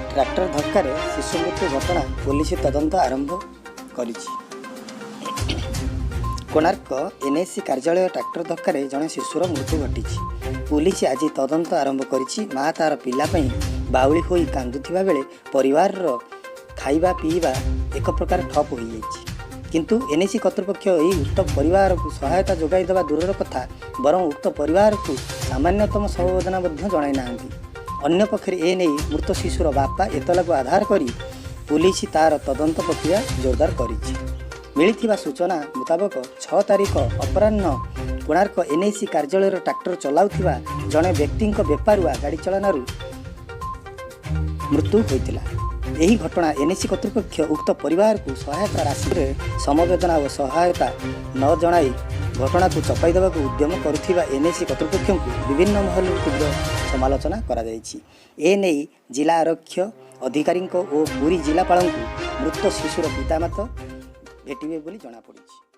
Tractor धक्का शिशु मृत्यु घटना पुलिस तदंत आरंभ कर कोणार्क एनएसी कार्यालय ट्रैक्टर धक्का जड़े शिशुर मृत्यु घटी। पुलिस आज तदंत आरंभ करिछि। माँ तार पिलापी बाउली होई कांदुथिबा बेले परिवार खाइबा पीवा एक प्रकार ठप हो जाइछि। किंतु एनएसी कर्तृपक्ष यही उक्त परिवार को सहायता जोगाई देवा दूरर कथा बरं उक्त परिवार को सामान्यतम समवेदना जणाई नाहांती। अन्य पक्षरे एने मृत शिशुर बापा एतला को आधार करी पुलिस तार तदंत प्रक्रिया जोरदार करिछि। मिलिथिबा सूचना मुताबक 6 तारिख अपराह्न कोणार्क एनएसी कार्यालय ट्रैक्टर चलाउथिबा जणे व्यक्ति बेपारुआ गाड़ी चलानारू मृत्यु होइतिला। यही घटना एनएसी कर्तृपक्ष उक्त परिवार को सहायता राशि में समवेदना और सहायता न जणाई घटना को चपाई देवा उद्यम करुथिबा एनएसी कर्तृपक्ष को विभिन्न महल तीव्र समालोचना करा जायछि। एने जिला आरक्षी अधिकारी और पुरी जिलापाल को मृत शिशुर पितामाता भेटिबे बोली जଣା पड़िछि।